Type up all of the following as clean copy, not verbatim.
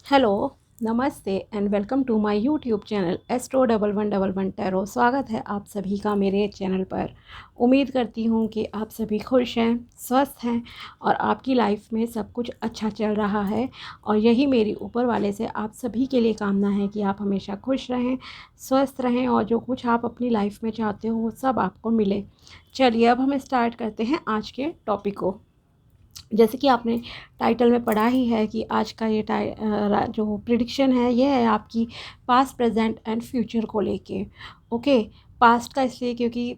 Hello, नमस्ते and welcome to my YouTube channel Astro1111 tarot. स्वागत है आप सभी का मेरे चैनल पर। उम्मीद करती हूँ कि आप सभी खुश हैं, स्वस्थ हैं और आपकी लाइफ में सब कुछ अच्छा चल रहा है। और यही मेरी ऊपर वाले से आप सभी के लिए कामना है कि आप हमेशा खुश रहें, स्वस्थ रहें और जो कुछ आप अपनी लाइफ में चाहते हो वो सब आपको मिले। चलिए अब हम स्टार्ट करते हैं आज के टॉपिक को। जैसे कि आपने टाइटल में पढ़ा ही है कि आज का ये जो प्रिडिक्शन है ये है आपकी पास्ट, प्रेजेंट एंड फ्यूचर को लेके। ओके, पास्ट का इसलिए क्योंकि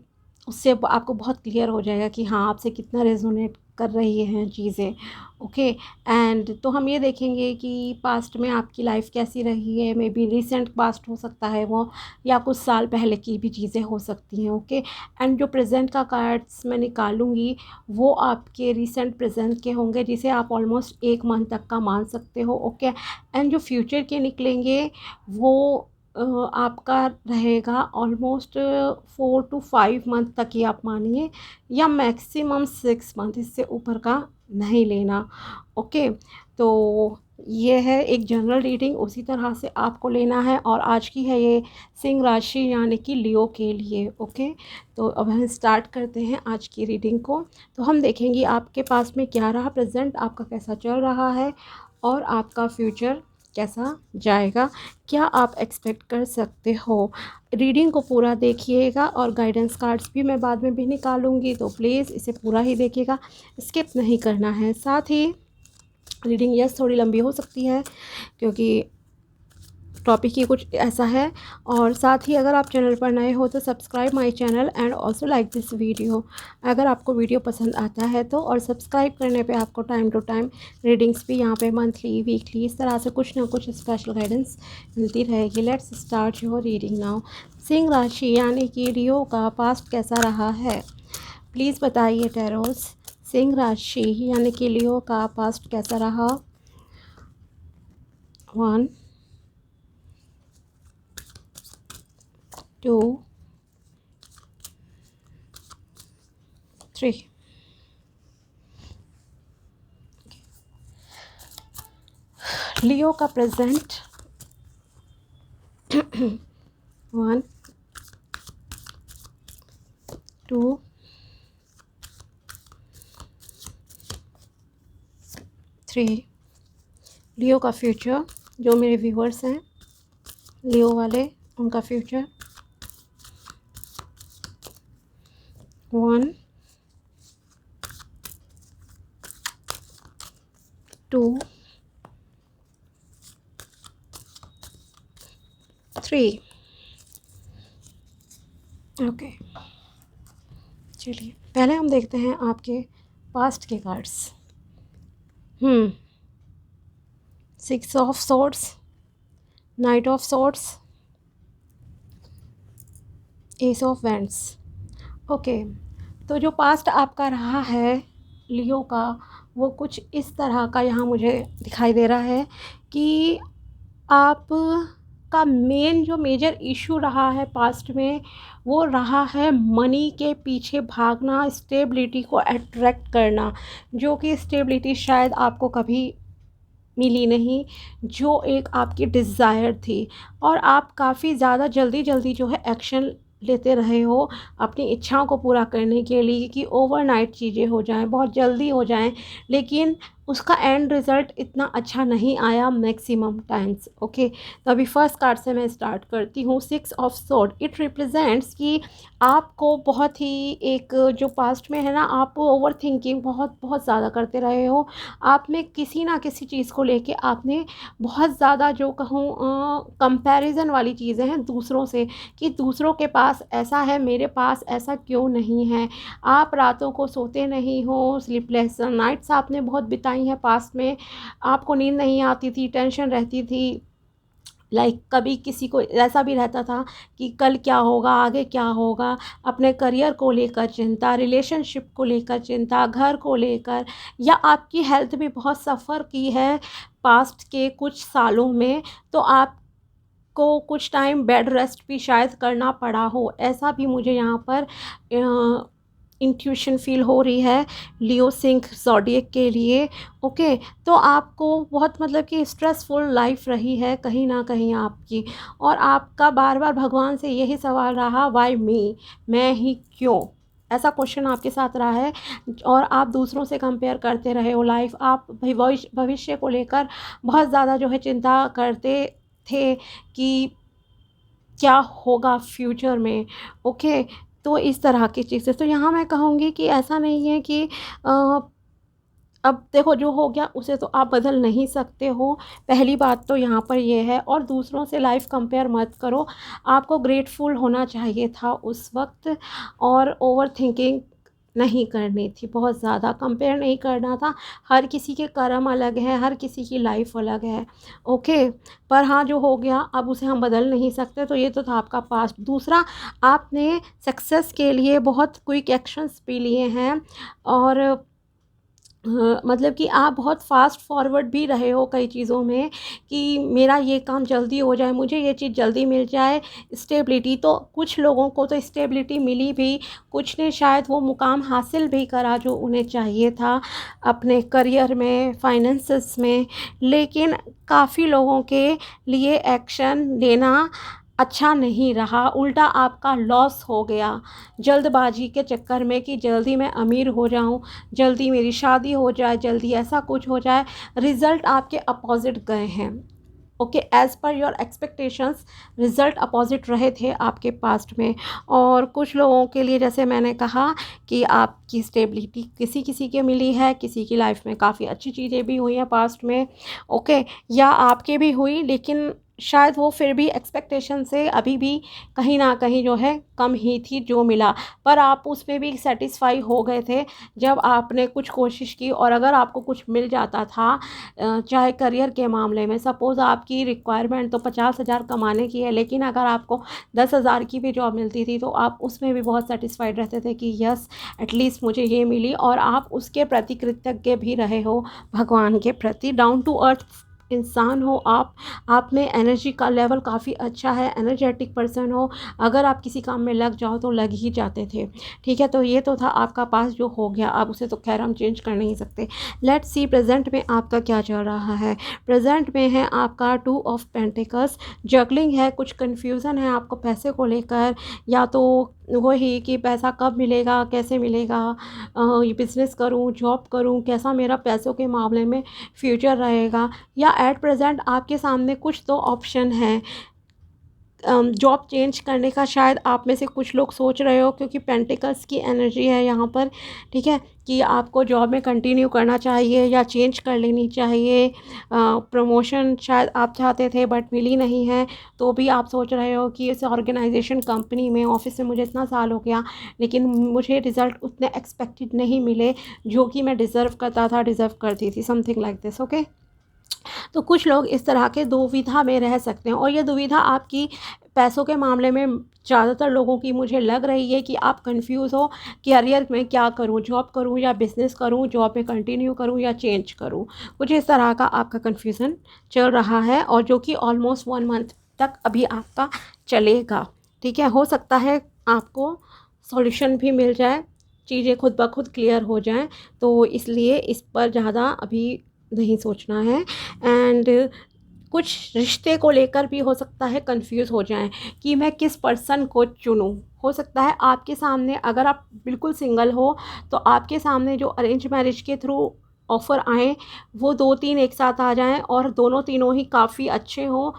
उससे आपको बहुत क्लियर हो जाएगा कि हाँ आपसे कितना रेजोनेट कर रही हैं चीज़ें। ओके, एंड तो हम ये देखेंगे कि पास्ट में आपकी लाइफ कैसी रही है। मे बी रिसेंट पास्ट हो सकता है वो, या कुछ साल पहले की भी चीज़ें हो सकती हैं। ओके, एंड जो प्रेजेंट का कार्ड्स मैं निकालूंगी वो आपके रिसेंट प्रेजेंट के होंगे, जिसे आप ऑलमोस्ट एक मंथ तक का मान सकते हो। ओके, एंड जो फ्यूचर के निकलेंगे वो आपका रहेगा ऑलमोस्ट 4 to 5 मंथ तक ही आप मानिए, या मैक्सिमम 6 मंथ, इससे ऊपर का नहीं लेना। ओके, तो ये है एक जनरल रीडिंग, उसी तरह से आपको लेना है। और आज की है ये सिंह राशि यानी कि लियो के लिए। ओके, तो अब हम स्टार्ट करते हैं आज की रीडिंग को। तो हम देखेंगे आपके पास में क्या रहा, प्रेजेंट आपका कैसा चल रहा है और आपका फ्यूचर कैसा जाएगा, क्या आप एक्सपेक्ट कर सकते हो। रीडिंग को पूरा देखिएगा और गाइडेंस कार्ड्स भी मैं बाद में भी निकालूंगी, तो प्लीज़ इसे पूरा ही देखिएगा, स्किप नहीं करना है। साथ ही रीडिंग यस थोड़ी लंबी हो सकती है क्योंकि टॉपिक ही कुछ ऐसा है। और साथ ही अगर आप चैनल पर नए हो तो subscribe my channel and also like this video अगर आपको वीडियो पसंद आता है तो। और सब्सक्राइब करने पे आपको टाइम टू टाइम रीडिंग्स भी यहाँ पे मंथली, वीकली, इस तरह से कुछ ना कुछ स्पेशल गाइडेंस मिलती रहेगी। Let's start your reading now. Singh राशि यानी कि लियो का पास्ट कैसा रहा है, प्लीज़ बताइए टैरोस। सिंह राशि यानी कि लियो का पास्ट कैसा रहा। 1 2 3। लियो का प्रेजेंट 1 2 3। लियो का फ्यूचर, जो मेरे व्यूअर्स हैं लियो वाले, उनका फ्यूचर 1 2 3। ओके, चलिए पहले हम देखते हैं आपके पास्ट के cards. 6 of swords, night of swords, S of wands. Okay, तो जो पास्ट आपका रहा है लियो का, वो कुछ इस तरह का यहाँ मुझे दिखाई दे रहा है कि आप का मेन जो मेजर इशू रहा है पास्ट में वो रहा है मनी के पीछे भागना, स्टेबिलिटी को अट्रैक्ट करना, जो कि स्टेबिलिटी शायद आपको कभी मिली नहीं, जो एक आपकी डिज़ायर थी। और आप काफ़ी ज़्यादा जल्दी जल्दी जो है एक्शन लेते रहे हो अपनी इच्छाओं को पूरा करने के लिए कि ओवरनाइट चीज़ें हो जाएं, बहुत जल्दी हो जाएं, लेकिन उसका एंड रिज़ल्ट इतना अच्छा नहीं आया मैक्सिमम टाइम्स। ओके, तो अभी फर्स्ट कार्ड से मैं स्टार्ट करती हूँ। 6 ऑफ सोर्ड, इट रिप्रेजेंट्स कि आपको बहुत ही एक जो पास्ट में है ना, आप ओवर थिंकिंग बहुत बहुत ज़्यादा करते रहे हो। आप में किसी ना किसी चीज़ को लेके आपने बहुत ज़्यादा जो कहूँ कंपैरिजन वाली चीज़ें हैं दूसरों से, कि दूसरों के पास ऐसा है मेरे पास ऐसा क्यों नहीं है। आप रातों को सोते नहीं हो, स्लीपलेस नाइट्स आपने बहुत बिताई हैं पास्ट में, आपको नींद नहीं आती थी, टेंशन रहती थी। कभी किसी को ऐसा भी रहता था कि कल क्या होगा, आगे क्या होगा, अपने करियर को लेकर चिंता, रिलेशनशिप को लेकर चिंता, घर को लेकर, या आपकी हेल्थ भी बहुत सफ़र की है पास्ट के कुछ सालों में, तो आपको कुछ टाइम बेड रेस्ट भी शायद करना पड़ा हो, ऐसा भी मुझे यहाँ पर इंट्यूशन फील हो रही है लियो सिंक ज़ोडिएक के लिए। ओके, तो आपको बहुत मतलब कि स्ट्रेसफुल लाइफ रही है कहीं ना कहीं आपकी, और आपका बार बार भगवान से यही सवाल रहा, वाई मी, मैं ही क्यों, ऐसा क्वेश्चन आपके साथ रहा है। और आप दूसरों से कंपेयर करते रहे हो लाइफ, आप भविष्य को लेकर बहुत ज़्यादा जो है चिंता करते थे कि क्या होगा फ्यूचर में। ओके, तो इस तरह की चीज़ें, तो यहाँ मैं कहूँगी कि ऐसा नहीं है कि अ, अब देखो जो हो गया उसे तो आप बदल नहीं सकते हो, पहली बात तो यहाँ पर ये है। और दूसरों से लाइफ कंपेयर मत करो, आपको ग्रेटफुल होना चाहिए था उस वक्त, और ओवर थिंकिंग नहीं करनी थी, बहुत ज़्यादा कंपेयर नहीं करना था। हर किसी के कर्म अलग हैं, हर किसी की लाइफ अलग है। ओके, पर हाँ जो हो गया अब उसे हम बदल नहीं सकते, तो ये तो था आपका पास्ट। दूसरा, आपने सक्सेस के लिए बहुत क्विक एक्शंस भी लिए हैं, और मतलब कि आप बहुत फास्ट फॉरवर्ड भी रहे हो कई चीज़ों में, कि मेरा ये काम जल्दी हो जाए, मुझे ये चीज़ जल्दी मिल जाए। स्टेबिलिटी, तो कुछ लोगों को तो स्टेबिलिटी मिली भी, कुछ ने शायद वो मुकाम हासिल भी करा जो उन्हें चाहिए था अपने करियर में, फाइनेंसेस में। लेकिन काफ़ी लोगों के लिए एक्शन लेना अच्छा नहीं रहा, उल्टा आपका लॉस हो गया जल्दबाजी के चक्कर में, कि जल्दी मैं अमीर हो जाऊं, जल्दी मेरी शादी हो जाए, जल्दी ऐसा कुछ हो जाए। रिज़ल्ट आपके अपोजिट गए हैं। Okay, as per your expectations result opposite रहे थे आपके पास्ट में। और कुछ लोगों के लिए जैसे मैंने कहा कि आपकी स्टेबिलिटी किसी किसी के मिली है, किसी की लाइफ में काफ़ी अच्छी चीज़ें भी हुई हैं पास्ट में। ओके, या आपके भी हुई, लेकिन शायद वो फिर भी एक्सपेक्टेशन से अभी भी कहीं ना कहीं जो है कम ही थी जो मिला, पर आप उसमें भी सेटिस्फाई हो गए थे जब आपने कुछ कोशिश की। और अगर आपको कुछ मिल जाता था, चाहे करियर के मामले में, सपोज़ आपकी रिक्वायरमेंट तो 50,000 कमाने की है, लेकिन अगर आपको 10,000 की भी जॉब मिलती थी तो आप उसमें भी बहुत सेटिस्फाइड रहते थे कि यस एटलीस्ट मुझे ये मिली, और आप उसके प्रति कृतज्ञ भी रहे हो भगवान के प्रति। डाउन टू अर्थ इंसान हो आप में एनर्जी का लेवल काफ़ी अच्छा है, एनर्जेटिक पर्सन हो, अगर आप किसी काम में लग जाओ तो लग ही जाते थे। ठीक है, तो ये तो था आपका पास जो हो गया, अब उसे तो खैर हम चेंज कर नहीं सकते। लेट्स सी प्रेजेंट में आपका क्या चल रहा है। प्रेजेंट में है आपका 2 ऑफ पेंटिकल्स, जगलिंग है, कुछ कन्फ्यूज़न है आपको पैसे को लेकर, या तो वही कि पैसा कब मिलेगा, कैसे मिलेगा, ये बिज़नेस करूँ, जॉब करूँ, कैसा मेरा पैसों के मामले में फ्यूचर रहेगा। या एट प्रेजेंट आपके सामने कुछ तो ऑप्शन है जॉब चेंज करने का, शायद आप में से कुछ लोग सोच रहे हो, क्योंकि पेंटिकल्स की एनर्जी है यहाँ पर। ठीक है, कि आपको जॉब में कंटिन्यू करना चाहिए या चेंज कर लेनी चाहिए। प्रमोशन शायद आप चाहते थे बट मिली नहीं है, तो भी आप सोच रहे हो कि इस ऑर्गेनाइजेशन कंपनी में ऑफिस में मुझे इतना साल हो गया, लेकिन मुझे रिज़ल्ट उतने एक्सपेक्टेड नहीं मिले जो कि मैं डिज़र्व करता था, डिज़र्व करती थी, समथिंग लाइक दिस। ओके, तो कुछ लोग इस तरह के दुविधा में रह सकते हैं, और ये दुविधा आपकी पैसों के मामले में ज़्यादातर लोगों की मुझे लग रही है कि आप कंफ्यूज हो कि करियर में क्या करूं, जॉब करूं या बिज़नेस करूं, जॉब में कंटिन्यू करूं या चेंज करूं। कुछ इस तरह का आपका कन्फ्यूज़न चल रहा है, और जो कि ऑलमोस्ट 1 मंथ तक अभी आपका चलेगा। ठीक है, हो सकता है आपको सॉल्यूशन भी मिल जाए, चीज़ें खुद ब खुद क्लियर हो जाएं, तो इसलिए इस पर ज़्यादा अभी नहीं सोचना है। एंड कुछ रिश्ते को लेकर भी हो सकता है कंफ्यूज हो जाएं कि मैं किस पर्सन को चुनूं। हो सकता है आपके सामने, अगर आप बिल्कुल सिंगल हो, तो आपके सामने जो अरेंज मैरिज के थ्रू ऑफ़र आए वो 2-3 एक साथ आ जाएं, और दोनों तीनों ही काफ़ी अच्छे हों,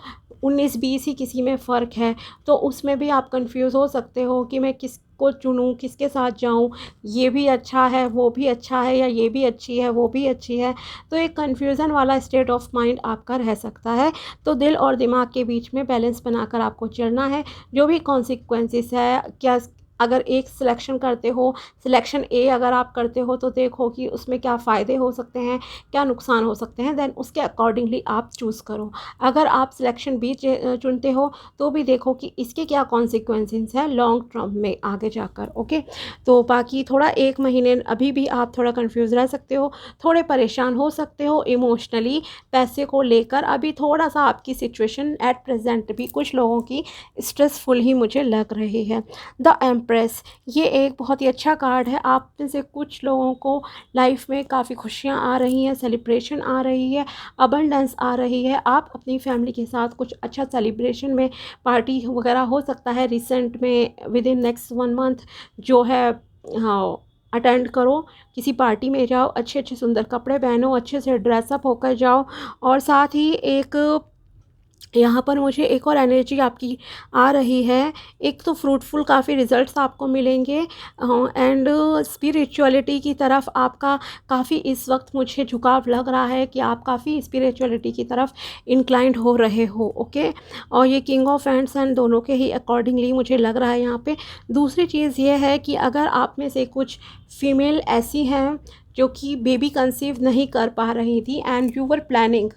19-20 ही किसी में फ़र्क है, तो उसमें भी आप कंफ्यूज हो सकते हो कि मैं किसको चुनूं, किसके साथ जाऊं, ये भी अच्छा है, वो भी अच्छा है, या ये भी अच्छी है, वो भी अच्छी है। तो एक कन्फ्यूज़न वाला स्टेट ऑफ माइंड आपका रह सकता है। तो दिल और दिमाग के बीच में बैलेंस बनाकर आपको चलना है। जो भी कॉन्सिक्वेंसेस है, क्या अगर एक सिलेक्शन करते हो, सिलेक्शन ए अगर आप करते हो, तो देखो कि उसमें क्या फ़ायदे हो सकते हैं, क्या नुकसान हो सकते हैं, देन उसके अकॉर्डिंगली आप चूज़ करो। अगर आप सिलेक्शन बी चुनते हो, तो भी देखो कि इसके क्या कॉन्सिक्वेंसेस हैं लॉन्ग टर्म में आगे जाकर। ओके, तो बाकी थोड़ा 1 महीने अभी भी आप थोड़ा कंफ्यूज रह सकते हो, थोड़े परेशान हो सकते हो इमोशनली पैसे को लेकर। अभी थोड़ा सा आपकी सिचुएशन एट प्रेजेंट भी कुछ लोगों की स्ट्रेसफुल ही मुझे लग रही है। द एम्प्रेस, ये एक बहुत ही अच्छा कार्ड है। आप में से कुछ लोगों को लाइफ में काफ़ी खुशियाँ आ रही हैं, सेलिब्रेशन आ रही है, अबंडेंस आ रही है। आप अपनी फैमिली के साथ कुछ अच्छा सेलिब्रेशन में पार्टी वगैरह हो सकता है रिसेंट में, विद इन नेक्स्ट 1 मंथ जो है, हाँ, अटेंड करो, किसी पार्टी में जाओ, अच्छे अच्छे सुंदर कपड़े पहनो, अच्छे से ड्रेसअप होकर जाओ। और साथ ही एक यहाँ पर मुझे एक और एनर्जी आपकी आ रही है। एक तो फ्रूटफुल काफ़ी रिजल्ट्स आपको मिलेंगे, एंड स्पिरिचुअलिटी की तरफ आपका काफ़ी इस वक्त मुझे झुकाव लग रहा है कि आप काफ़ी स्पिरिचुअलिटी की तरफ इंक्लाइंड हो रहे हो। ओके, और ये किंग ऑफ हैंड्स एंड दोनों के ही अकॉर्डिंगली मुझे लग रहा है यहाँ पे। दूसरी चीज़ ये है कि अगर आप में से कुछ फीमेल ऐसी हैं जो कि बेबी कंसीव नहीं कर पा रही थी एंड यू वर प्लानिंग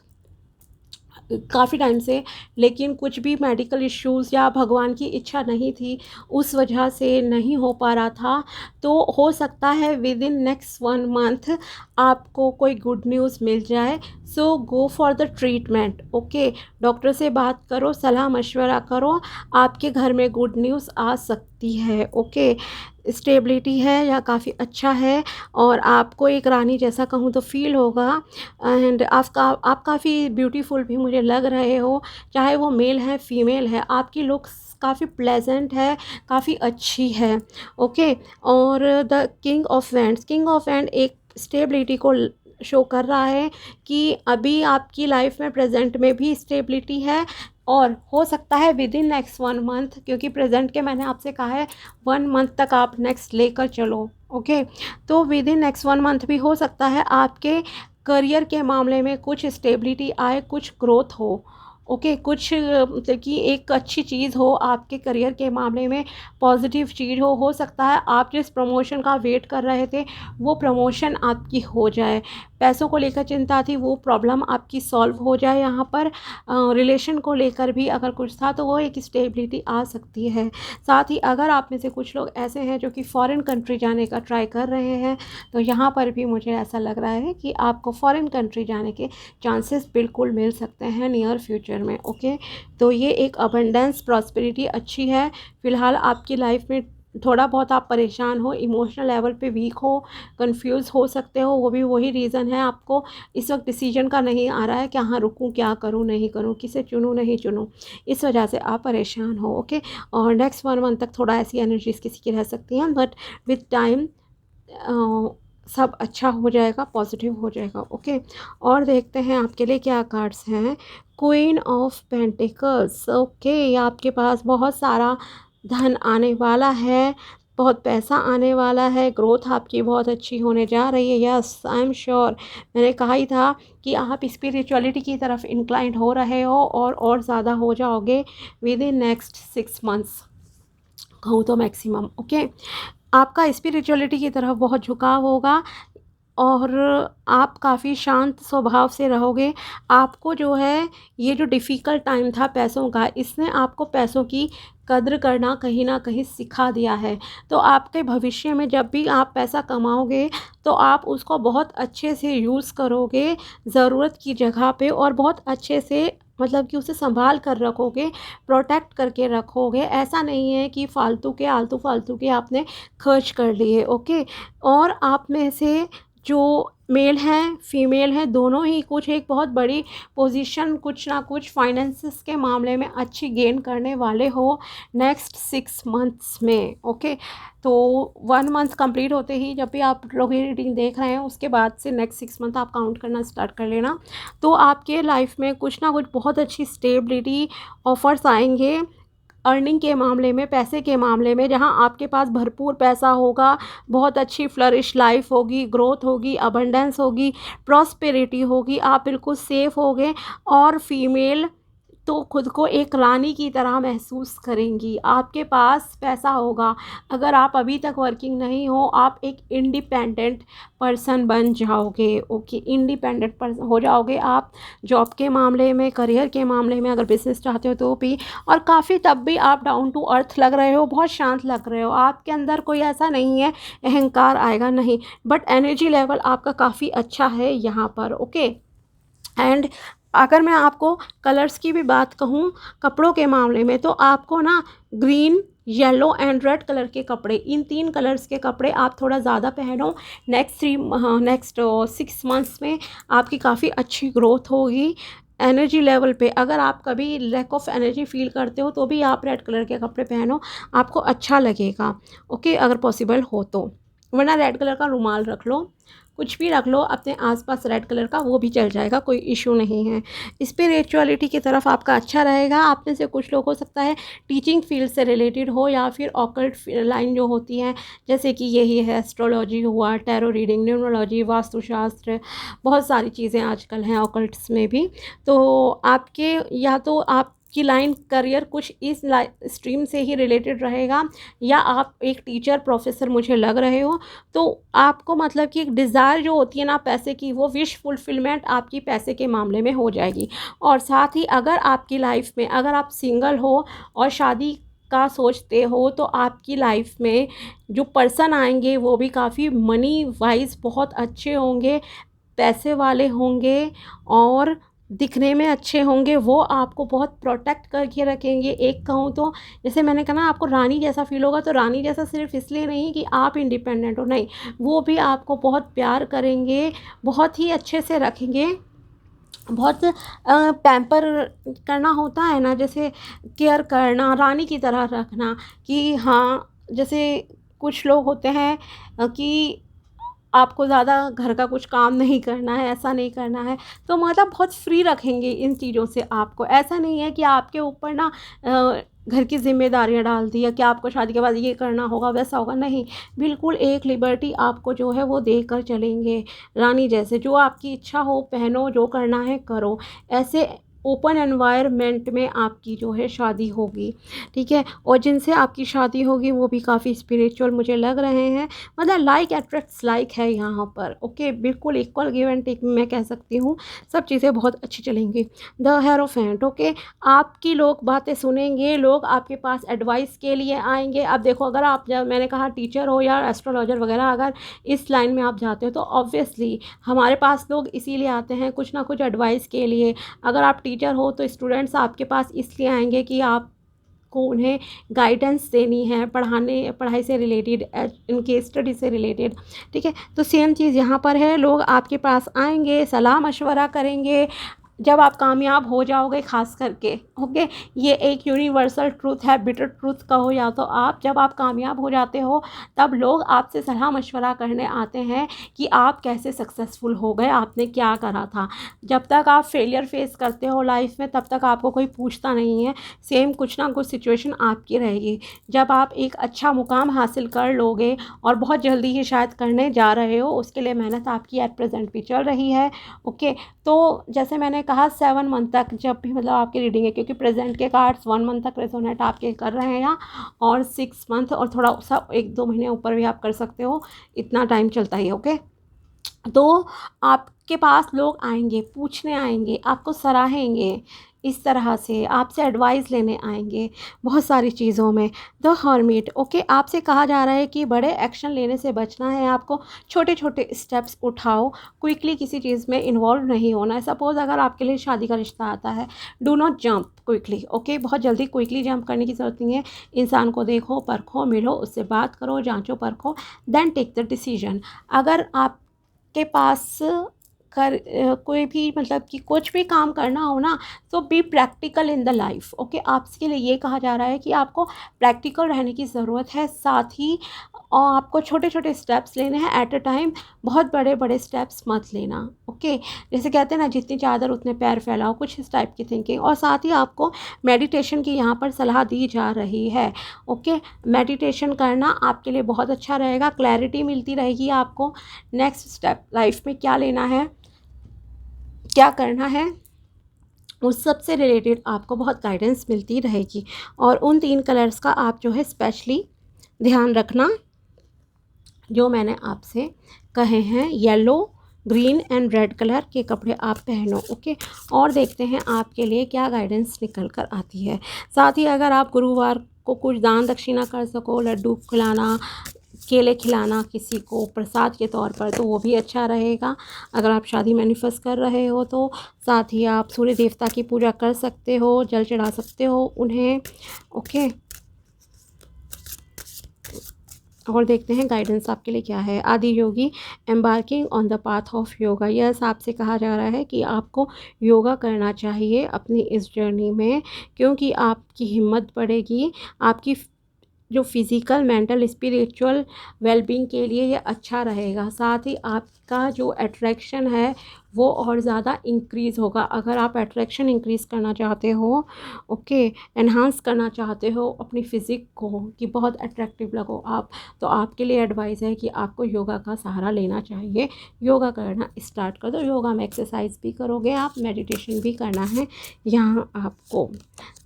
काफ़ी टाइम से, लेकिन कुछ भी मेडिकल इश्यूज़ या भगवान की इच्छा नहीं थी, उस वजह से नहीं हो पा रहा था, तो हो सकता है विद इन नेक्स्ट 1 मंथ आपको कोई गुड न्यूज़ मिल जाए। So go for the treatment. Okay, doctor से बात करो, सलाह मशवरा करो, आपके घर में गुड न्यूज़ आ सकती है। ओके, स्टेबिलिटी है या काफ़ी अच्छा है, और आपको एक रानी जैसा कहूँ तो फील होगा। एंड आप काफ़ी ब्यूटीफुल भी मुझे लग रहे हो, चाहे वो मेल है फीमेल है, आपकी लुक्स काफ़ी प्लेजेंट है, काफ़ी अच्छी है। ओके, और द किंग ऑफ हैंड एक स्टेबिलिटी को शो कर रहा है कि अभी आपकी लाइफ में प्रेजेंट में भी स्टेबिलिटी है, और हो सकता है विद इन नेक्स्ट 1 मंथ, क्योंकि प्रेजेंट के मैंने आपसे कहा है 1 मंथ तक आप नेक्स्ट लेकर चलो। ओके, तो विद इन नेक्स्ट 1 मंथ भी हो सकता है आपके करियर के मामले में कुछ स्टेबिलिटी आए, कुछ ग्रोथ हो। ओके, कुछ मतलब कि एक अच्छी चीज़ हो आपके करियर के मामले में, पॉजिटिव चीज़ हो सकता है आप जिस प्रमोशन का वेट कर रहे थे वो प्रमोशन आपकी हो जाए, पैसों को लेकर चिंता थी वो प्रॉब्लम आपकी सॉल्व हो जाए। यहाँ पर रिलेशन को लेकर भी अगर कुछ था तो वो एक स्टेबिलिटी आ सकती है। साथ ही अगर आप में से कुछ लोग ऐसे हैं जो कि फॉरेन कंट्री जाने का ट्राई कर रहे हैं, तो यहाँ पर भी मुझे ऐसा लग रहा है कि आपको फॉरेन कंट्री जाने के चांसेस बिल्कुल मिल सकते हैं नियर फ्यूचर में। ओके, तो ये एक अबंडेंस प्रॉस्पेरिटी अच्छी है। फ़िलहाल आपकी लाइफ में थोड़ा बहुत आप परेशान हो, इमोशनल लेवल पे वीक हो, कंफ्यूज हो सकते हो, वो भी वही रीज़न है आपको इस वक्त डिसीजन का नहीं आ रहा है कि हाँ रुकूँ, क्या करूँ नहीं करूँ, किसे चुनूँ नहीं चुनूँ, इस वजह से आप परेशान हो। ओके, और नेक्स्ट 1 मंथ तक थोड़ा ऐसी एनर्जीज किसी की रह सकती हैं, बट विद टाइम सब अच्छा हो जाएगा, पॉजिटिव हो जाएगा। ओके, और देखते हैं आपके लिए क्या कार्ड्स हैं। Queen of pentacles. ओके, आपके पास बहुत सारा धन आने वाला है, बहुत पैसा आने वाला है, ग्रोथ आपकी बहुत अच्छी होने जा रही है। यस, आई एम श्योर, मैंने कहा ही था कि आप स्पिरिचुअलिटी की तरफ इंक्लाइंड हो रहे हो, और ज़्यादा हो जाओगे विद इन नेक्स्ट 6 मंथ्स कहूँ तो मैक्सिमम। ओके, आपका स्पिरिचुअलिटी की तरफ बहुत झुकाव होगा, और आप काफ़ी शांत स्वभाव से रहोगे। आपको जो है ये जो डिफ़िकल्ट टाइम था पैसों का, इसने आपको पैसों की कद्र करना कहीं न कहीं सिखा दिया है। तो आपके भविष्य में जब भी आप पैसा कमाओगे तो आप उसको बहुत अच्छे से यूज़ करोगे ज़रूरत की जगह पे, और बहुत अच्छे से मतलब कि उसे संभाल कर रखोगे, प्रोटेक्ट करके रखोगे। ऐसा नहीं है कि फ़ालतू के आलतू-फ़ालतू के आपने खर्च कर लिए। ओके, और आप में से जो मेल हैं फीमेल हैं दोनों ही कुछ एक बहुत बड़ी पोजीशन, कुछ ना कुछ फाइनेंसिस के मामले में अच्छी गेन करने वाले हो नेक्स्ट 6 मंथ्स में। ओके, तो 1 मंथ कंप्लीट होते ही जब भी आप लोग ये रीडिंग देख रहे हैं उसके बाद से नेक्स्ट 6 मंथ आप काउंट करना स्टार्ट कर लेना, तो आपके लाइफ में कुछ ना कुछ बहुत अच्छी स्टेबिलिटी ऑफर्स आएंगे अर्निंग के मामले में, पैसे के मामले में, जहां आपके पास भरपूर पैसा होगा, बहुत अच्छी फ्लरिश लाइफ होगी, ग्रोथ होगी, अबंडेंस होगी, प्रॉस्पेरिटी होगी, आप बिल्कुल सेफ होगे, और फीमेल तो खुद को एक रानी की तरह महसूस करेंगी। आपके पास पैसा होगा, अगर आप अभी तक वर्किंग नहीं हो आप एक इंडिपेंडेंट पर्सन बन जाओगे। ओके, इंडिपेंडेंट पर्सन हो जाओगे आप, जॉब के मामले में, करियर के मामले में, अगर बिजनेस चाहते हो तो भी, और काफ़ी तब भी आप डाउन टू अर्थ लग रहे हो, बहुत शांत लग रहे हो, आपके अंदर कोई ऐसा नहीं है अहंकार आएगा नहीं, बट एनर्जी लेवल आपका काफ़ी अच्छा है यहाँ पर। ओके, एंड अगर मैं आपको कलर्स की भी बात कहूँ कपड़ों के मामले में, तो आपको ना green yellow and red colour के कपड़े, इन 3 कलर्स के कपड़े आप थोड़ा ज़्यादा पहनो। नेक्स्ट 6 मंथ्स में आपकी काफ़ी अच्छी ग्रोथ होगी। एनर्जी लेवल पे अगर आप कभी लैक ऑफ एनर्जी फ़ील करते हो तो भी आप रेड कलर के कपड़े पहनो, आपको अच्छा लगेगा। ओके, अगर पॉसिबल हो तो, वरना रेड कलर का रुमाल रख लो, कुछ भी रख लो अपने आसपास रेड कलर का, वो भी चल जाएगा, कोई इशू नहीं है। स्पिरिचुअलिटी की तरफ आपका अच्छा रहेगा। आप में से कुछ लोग हो सकता है टीचिंग फील्ड से रिलेटेड हो, या फिर ऑकल्ट लाइन जो होती है, जैसे कि यही है एस्ट्रोलॉजी हुआ, टैरो रीडिंग, न्यूमरोलॉजी, वास्तुशास्त्र, बहुत सारी चीज़ें आजकल हैं ऑकल्ट्स में भी। तो आपके या तो आप की लाइन करियर कुछ इस स्ट्रीम से ही रिलेटेड रहेगा, या आप एक टीचर प्रोफेसर मुझे लग रहे हो, तो आपको मतलब कि एक डिज़ायर जो होती है ना पैसे की, वो विश फुलफिलमेंट आपकी पैसे के मामले में हो जाएगी। और साथ ही अगर आपकी लाइफ में अगर आप सिंगल हो और शादी का सोचते हो, तो आपकी लाइफ में जो पर्सन आएंगे वो भी काफ़ी मनी वाइज बहुत अच्छे होंगे, पैसे वाले होंगे, और दिखने में अच्छे होंगे। वो आपको बहुत प्रोटेक्ट करके रखेंगे। एक कहूँ तो जैसे मैंने कहा ना, आपको रानी जैसा फील होगा, तो रानी जैसा सिर्फ इसलिए नहीं कि आप इंडिपेंडेंट हो, नहीं, वो भी आपको बहुत प्यार करेंगे, बहुत ही अच्छे से रखेंगे। बहुत पैम्पर करना होता है ना, जैसे केयर करना, रानी की तरह रखना, कि हाँ, जैसे कुछ लोग होते हैं कि आपको ज़्यादा घर का कुछ काम नहीं करना है, ऐसा नहीं करना है, तो मतलब बहुत फ्री रखेंगे इन चीज़ों से आपको। ऐसा नहीं है कि आपके ऊपर ना घर की ज़िम्मेदारियाँ डाल दी, या कि आपको शादी के बाद ये करना होगा, वैसा होगा, नहीं। बिल्कुल एक लिबर्टी आपको जो है वो देकर चलेंगे, रानी जैसे। जो आपकी इच्छा हो पहनो, जो करना है करो, ऐसे ओपन एनवायरनमेंट में आपकी जो है शादी होगी, ठीक है। और जिनसे आपकी शादी होगी वो भी काफ़ी स्पिरिचुअल मुझे लग रहे हैं, मतलब लाइक अट्रैक्ट्स लाइक है यहाँ पर। ओके, बिल्कुल इक्वल गिव एंड टेक मैं कह सकती हूँ, सब चीज़ें बहुत अच्छी चलेंगी। द हेरोफेंट, ओके, आपकी लोग बातें सुनेंगे, लोग आपके पास एडवाइस के लिए आएंगे। अब देखो, अगर आप, जब मैंने कहा टीचर हो या एस्ट्रोलॉजर वगैरह, अगर इस लाइन में आप जाते हो तो ऑब्वियसली हमारे पास लोग इसीलिए आते हैं, कुछ ना कुछ एडवाइस के लिए। अगर आप टीचर हो तो स्टूडेंट्स आपके पास इसलिए आएंगे कि आप को उन्हें गाइडेंस देनी है, पढ़ाई से रिलेटेड, इनके स्टडी से रिलेटेड, ठीक है। तो सेम चीज़ यहाँ पर है, लोग आपके पास आएंगे, सलाह मशवरा करेंगे जब आप कामयाब हो जाओगे, ख़ास करके। ओके, ये एक यूनिवर्सल ट्रूथ है, बिटर ट्रूथ कहो या तो आप, जब आप कामयाब हो जाते हो तब लोग आपसे सलाह मशवरा करने आते हैं कि आप कैसे सक्सेसफुल हो गए, आपने क्या करा था। जब तक आप फेलियर फेस करते हो लाइफ में, तब तक आपको कोई पूछता नहीं है। सेम कुछ ना कुछ सिचुएशन आपकी रहेगी। जब आप एक अच्छा मुकाम हासिल कर लोगे, और बहुत जल्दी ही शायद करने जा रहे हो, उसके लिए मेहनत आपकी एट प्रेजेंट भी चल रही है। ओके, तो जैसे मैंने कहा 7 मंथ तक जब भी मतलब आपकी रीडिंग है, क्योंकि प्रेजेंट के कार्ड्स 1 मंथ तक रेजोनेट आपके कर रहे हैं यहाँ, और 6 मंथ और थोड़ा सा 1-2 महीने ऊपर भी आप कर सकते हो, इतना टाइम चलता ही है। ओके, तो आपके पास लोग आएंगे, पूछने आएंगे, आपको सराहेंगे, इस तरह से आपसे एडवाइस लेने आएंगे बहुत सारी चीज़ों में। द हर्मिट, ओके, आपसे कहा जा रहा है कि बड़े एक्शन लेने से बचना है आपको, छोटे छोटे स्टेप्स उठाओ, क्विकली किसी चीज़ में इन्वॉल्व नहीं होना है। सपोज़ अगर आपके लिए शादी का रिश्ता आता है, do not jump quickly. Okay, बहुत जल्दी क्विकली जंप करने की ज़रूरत नहीं है। इंसान को देखो, परखो, मिलो, उससे बात करो, जांचो परखो, देन टेक द डिसीजन। अगर आप के पास कोई भी मतलब कि कुछ भी काम करना हो ना, तो be practical in the life. Okay, आपके लिए ये कहा जा रहा है कि आपको प्रैक्टिकल रहने की ज़रूरत है, साथ ही और आपको छोटे छोटे स्टेप्स लेने हैं एट अ टाइम, बहुत बड़े बड़े स्टेप्स मत लेना। ओके, जैसे कहते हैं ना, जितनी चादर उतने पैर फैलाओ, कुछ इस टाइप की थिंकिंग। और साथ ही आपको मेडिटेशन की यहाँ पर सलाह दी जा रही है। ओके, मेडिटेशन करना आपके लिए बहुत अच्छा रहेगा, क्लैरिटी मिलती रहेगी आपको। नेक्स्ट स्टेप लाइफ में क्या लेना है, क्या करना है, उस सब से रिलेटेड आपको बहुत गाइडेंस मिलती रहेगी। और उन 3 कलर्स का आप जो है स्पेशली ध्यान रखना, जो मैंने आपसे कहे हैं, yellow, green and red colour के कपड़े आप पहनो। ओके, और देखते हैं आपके लिए क्या गाइडेंस निकल कर आती है। साथ ही अगर आप गुरुवार को कुछ दान दक्षिणा कर सको, लड्डू खिलाना, केले खिलाना किसी को प्रसाद के तौर पर, तो वो भी अच्छा रहेगा। अगर आप शादी मैनिफेस्ट कर रहे हो तो साथ ही आप सूर्य देवता की पूजा कर सकते हो, जल चढ़ा सकते हो उन्हें। ओके, और देखते हैं गाइडेंस आपके लिए क्या है। Adi Yogi embarking on the path of yoga, yes आपसे कहा जा रहा है कि आपको योगा करना चाहिए अपनी इस जर्नी में, क्योंकि आपकी हिम्मत बढ़ेगी, आपकी जो फिज़िकल मेंटल स्पिरिचुअल वेलबींग के लिए ये अच्छा रहेगा। साथ ही आपका जो अट्रैक्शन है वो और ज़्यादा इंक्रीज़ होगा। अगर आप अट्रैक्शन इंक्रीज़ करना चाहते हो, ओके, एनहांस करना चाहते हो अपनी फ़िज़िक को कि बहुत अट्रैक्टिव लगो आप, तो आपके लिए एडवाइस है कि आपको योगा का सहारा लेना चाहिए। योगा करना स्टार्ट कर दो। योगा में एक्सरसाइज भी करोगे आप, मेडिटेशन भी करना है यहाँ आपको।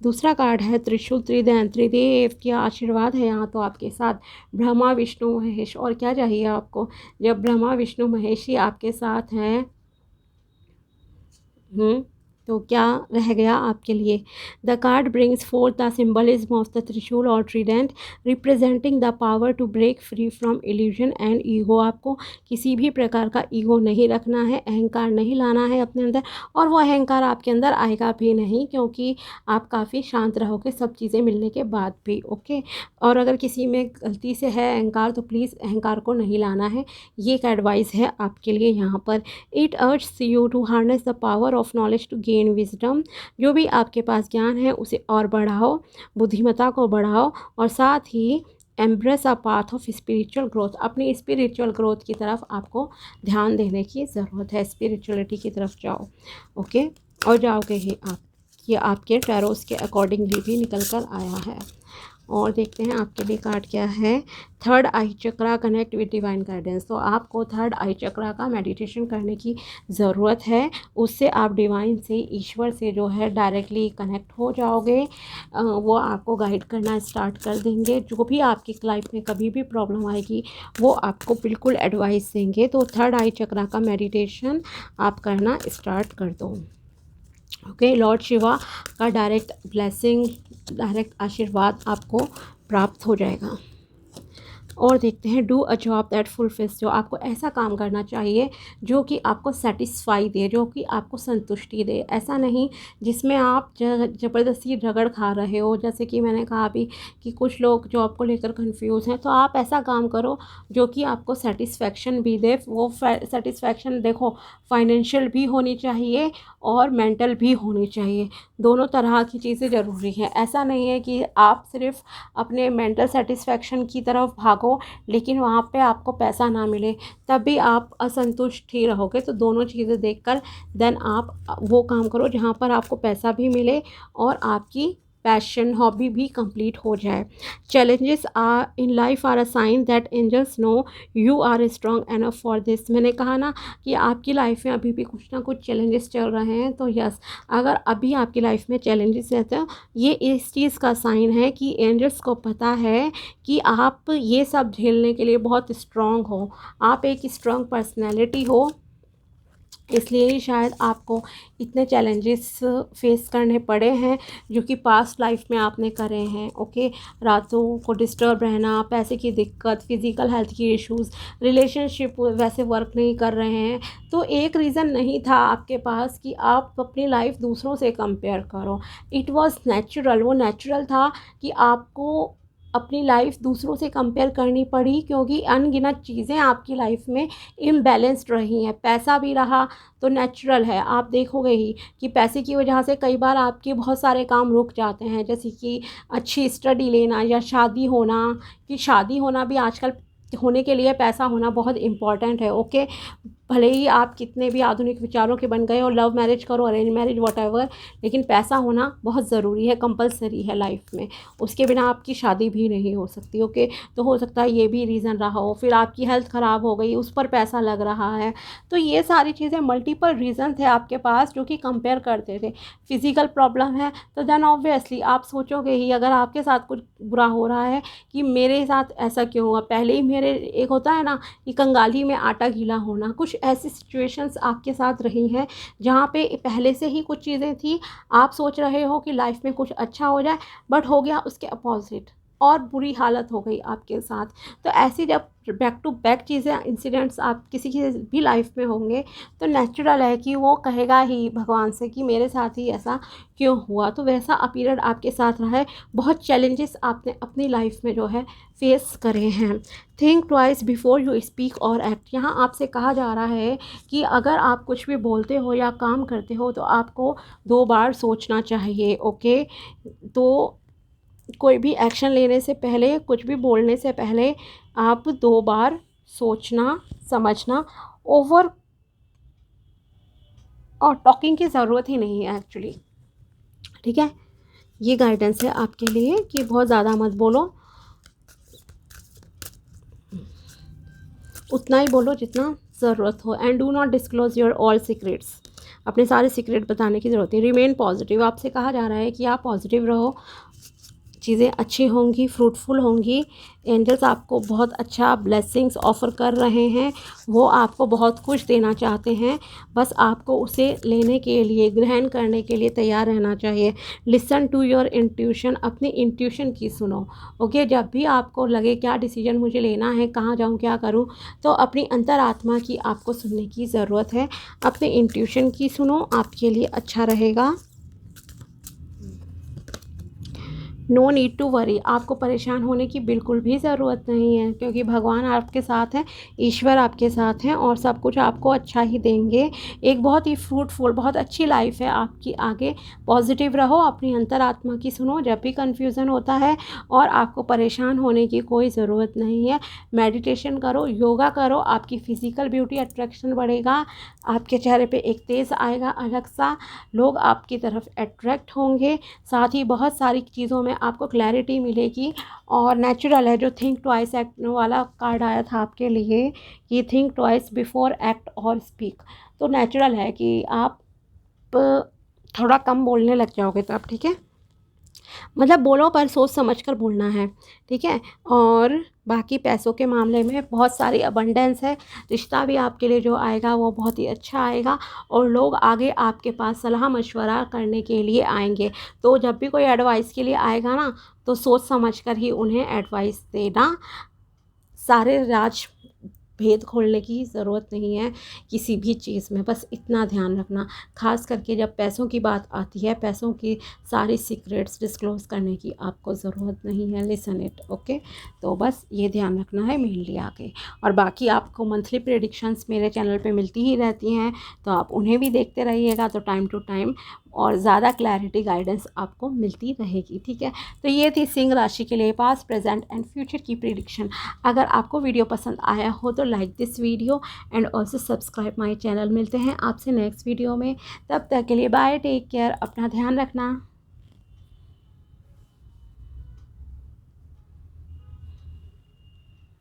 दूसरा कार्ड है त्रिशूल त्रिदेव, त्रिदेव की आशीर्वाद है यहाँ तो आपके साथ, ब्रह्मा विष्णु महेश। और क्या चाहिए आपको जब ब्रह्मा विष्णु महेश ही आपके साथ हैं, तो क्या रह गया आपके लिए। The card brings forth the symbolism of the trishul और trident, representing the power to break free from illusion and ego. आपको किसी भी प्रकार का ईगो नहीं रखना है, अहंकार नहीं लाना है अपने अंदर, और वो अहंकार आपके अंदर आएगा भी नहीं, क्योंकि आप काफ़ी शांत रहोगे सब चीज़ें मिलने के बाद भी, ओके। और अगर किसी में गलती से है अहंकार तो प्लीज़ अहंकार को नहीं लाना है। ये एक एडवाइस है आपके लिए यहाँ पर। It urge you to harness the power of knowledge to gain wisdom, जो भी आपके पास ज्ञान है उसे और बढ़ाओ, बुद्धिमत्ता को बढ़ाओ, और साथ ही embrace a path of spiritual growth, अपनी स्पिरिचुअल ग्रोथ की तरफ आपको ध्यान देने की ज़रूरत है, स्पिरिचुअलिटी की तरफ जाओ, ओके। और जाओगे ही आप, ये आपके टैरोस के अकॉर्डिंगली भी निकल कर आया है। और देखते हैं आपके लिए कार्ड क्या है। Third I chakra connect with divine guidance, तो आपको थर्ड आई चक्रा का मेडिटेशन करने की ज़रूरत है। उससे आप डिवाइन से, ईश्वर से जो है डायरेक्टली कनेक्ट हो जाओगे। वो आपको गाइड करना स्टार्ट कर देंगे। जो भी आपकी लाइफ में कभी भी प्रॉब्लम आएगी वो आपको बिल्कुल एडवाइस देंगे। तो थर्ड आई चक्रा का मेडिटेशन आप करना स्टार्ट कर दो, ओके। लॉर्ड शिवा का डायरेक्ट ब्लेसिंग, डायरेक्ट आशीर्वाद आपको प्राप्त हो जाएगा। और देखते हैं do a job that fulfils, जो आपको ऐसा काम करना चाहिए जो कि आपको सेटिस्फाई दे, जो कि आपको संतुष्टि दे। ऐसा नहीं जिसमें आप ज़बरदस्ती रगड़ खा रहे हो। जैसे कि मैंने कहा अभी कि कुछ लोग जॉब को लेकर कंफ्यूज हैं, तो आप ऐसा काम करो जो कि आपको सेटिस्फेक्शन भी दे। वो सेटिस्फेक्शन देखो फाइनेंशियल भी होनी चाहिए और मेंटल भी होनी चाहिए, दोनों तरह की चीज़ें ज़रूरी हैं। ऐसा नहीं है कि आप सिर्फ अपने मेंटल सेटिस्फेक्शन की तरफ भागो लेकिन वहाँ पे आपको पैसा ना मिले, तब भी आप असंतुष्ट ही रहोगे। तो दोनों चीज़ें देखकर देन आप वो काम करो जहाँ पर आपको पैसा भी मिले और आपकी पैशन हॉबी भी कंप्लीट हो जाए। Challenges are in life are a sign that angels know you are strong enough for this. मैंने कहा ना कि आपकी लाइफ में अभी भी कुछ ना कुछ चैलेंजेस चल रहे हैं, तो यस, अगर अभी आपकी लाइफ में चैलेंजेस रहते हैं, ये इस चीज़ का साइन है कि एंजल्स को पता है कि आप ये सब झेलने के लिए बहुत स्ट्रॉन्ग हो, आप एक स्ट्रॉन्ग पर्सनैलिटी हो, इसलिए ही शायद आपको इतने चैलेंजेस फेस करने पड़े हैं जो कि पास्ट लाइफ में आपने करे हैं, ओके। रातों को डिस्टर्ब रहना, पैसे की दिक्कत, फिज़िकल हेल्थ की इश्यूज़, रिलेशनशिप वैसे वर्क नहीं कर रहे हैं, तो एक रीज़न नहीं था आपके पास कि आप अपनी लाइफ दूसरों से कंपेयर करो। इट वाज नेचुरल, वो नेचुरल था कि आपको अपनी लाइफ दूसरों से कंपेयर करनी पड़ी, क्योंकि अनगिनत चीज़ें आपकी लाइफ में इम्बैलेंस्ड रही हैं। पैसा भी रहा तो नेचुरल है, आप देखोगे ही कि पैसे की वजह से कई बार आपके बहुत सारे काम रुक जाते हैं, जैसे कि अच्छी स्टडी लेना या शादी होना, कि शादी होना भी आजकल होने के लिए पैसा होना बहुत इम्पॉर्टेंट है, ओके। भले ही आप कितने भी आधुनिक विचारों के बन गए और लव मैरिज करो, अरेंज मैरिज, वॉटएवर, लेकिन पैसा होना बहुत ज़रूरी है, कंपलसरी है लाइफ में। उसके बिना आपकी शादी भी नहीं हो सकती, ओके। तो हो सकता है ये भी रीज़न रहा हो। फिर आपकी हेल्थ ख़राब हो गई, उस पर पैसा लग रहा है, तो ये सारी चीज़ें मल्टीपल रीज़न थे आपके पास जो कि कंपेयर करते थे। फिज़िकल प्रॉब्लम है तो देन ऑब्वियसली आप सोचोगे ही, अगर आपके साथ कुछ बुरा हो रहा है कि मेरे साथ ऐसा क्यों हुआ, पहले ही मेरे, एक होता है ना कि कंगाली में आटा गीला होना, कुछ ऐसी सिचुएशंस आपके साथ रही हैं जहाँ पे पहले से ही कुछ चीज़ें थी, आप सोच रहे हो कि लाइफ में कुछ अच्छा हो जाए, बट हो गया उसके अपोजिट। और बुरी हालत हो गई आपके साथ। तो ऐसी जब बैक टू बैक चीज़ें इंसिडेंट्स आप किसी की भी लाइफ में होंगे तो नेचुरल है कि वो कहेगा ही भगवान से कि मेरे साथ ही ऐसा क्यों हुआ। तो वैसा पीरियड आपके साथ रहा है, बहुत चैलेंजेस आपने अपनी लाइफ में जो है फेस करे हैं। Think twice before you speak और एक्ट। यहाँ आपसे कहा जा रहा है कि अगर आप कुछ भी बोलते हो या काम करते हो तो आपको 2 बार सोचना चाहिए। ओके, तो कोई भी एक्शन लेने से पहले, कुछ भी बोलने से पहले आप 2 बार सोचना, समझना। ओवर और टॉकिंग की ज़रूरत ही नहीं है एक्चुअली, ठीक है। ये गाइडेंस है आपके लिए कि बहुत ज़्यादा मत बोलो, उतना ही बोलो जितना ज़रूरत हो। And do not disclose your all secrets. अपने सारे सीक्रेट बताने की ज़रूरत नहीं। Remain positive. आपसे कहा जा रहा है कि आप पॉजिटिव रहो, चीज़ें अच्छी होंगी, फ्रूटफुल होंगी। एंजल्स आपको बहुत अच्छा ब्लेसिंग्स ऑफ़र कर रहे हैं, वो आपको बहुत कुछ देना चाहते हैं, बस आपको उसे लेने के लिए, ग्रहण करने के लिए तैयार रहना चाहिए। Listen to your intuition. अपनी इंट्यूशन की सुनो। ओके, जब भी आपको लगे क्या डिसीजन मुझे लेना है, कहाँ जाऊँ, क्या करूँ, तो अपनी अंतरात्मा की आपको सुनने की ज़रूरत है। अपनी इंट्यूशन की सुनो, आपके लिए अच्छा रहेगा। No need to worry. आपको परेशान होने की बिल्कुल भी ज़रूरत नहीं है, क्योंकि भगवान आपके साथ हैं, ईश्वर आपके साथ हैं और सब कुछ आपको अच्छा ही देंगे। एक बहुत ही फ्रूटफुल, बहुत अच्छी लाइफ है आपकी आगे। पॉजिटिव रहो, अपनी अंतरात्मा की सुनो। जब भी कन्फ्यूज़न होता है और आपको परेशान होने की कोई ज़रूरत नहीं है। मेडिटेशन करो, योगा करो, आपकी फ़िज़िकल ब्यूटी अट्रैक्शन बढ़ेगा, आपके चेहरे पे एक तेज़ आएगा अलग सा, लोग आपकी तरफ अट्रैक्ट होंगे। साथ ही बहुत सारी चीज़ों में आपको क्लैरिटी मिलेगी। और नेचुरल है, जो थिंक ट्वाइस एक्ट वाला कार्ड आया था आपके लिए कि थिंक ट्वाइस बिफोर एक्ट और स्पीक, तो नेचुरल है कि आप थोड़ा कम बोलने लग जाओगे तब, ठीक है। मतलब बोलो पर सोच समझ कर बोलना है, ठीक है। और बाकी पैसों के मामले में बहुत सारी अबंडेंस है। रिश्ता भी आपके लिए जो आएगा वो बहुत ही अच्छा आएगा और लोग आगे आपके पास सलाह मशवरा करने के लिए आएंगे। तो जब भी कोई एडवाइस के लिए आएगा ना, तो सोच समझ कर ही उन्हें एडवाइस देना। सारे राज भेद खोलने की ज़रूरत नहीं है किसी भी चीज़ में, बस इतना ध्यान रखना। ख़ास करके जब पैसों की बात आती है, पैसों की सारी सीक्रेट्स डिस्क्लोज़ करने की आपको ज़रूरत नहीं है। Listen it, okay. तो बस ये ध्यान रखना है मेनली आगे। और बाकी आपको मंथली प्रेडिक्शंस मेरे चैनल पे मिलती ही रहती हैं, तो आप उन्हें भी देखते रहिएगा, तो टाइम टू टाइम और ज़्यादा क्लैरिटी गाइडेंस आपको मिलती रहेगी, ठीक है। तो ये थी सिंह राशि के लिए पास्ट, प्रेजेंट एंड फ्यूचर की प्रेडिक्शन। अगर आपको वीडियो पसंद आया हो तो like this video and also subscribe my channel. मिलते हैं आपसे नेक्स्ट वीडियो में, तब तक के लिए बाय, टेक केयर, अपना ध्यान रखना।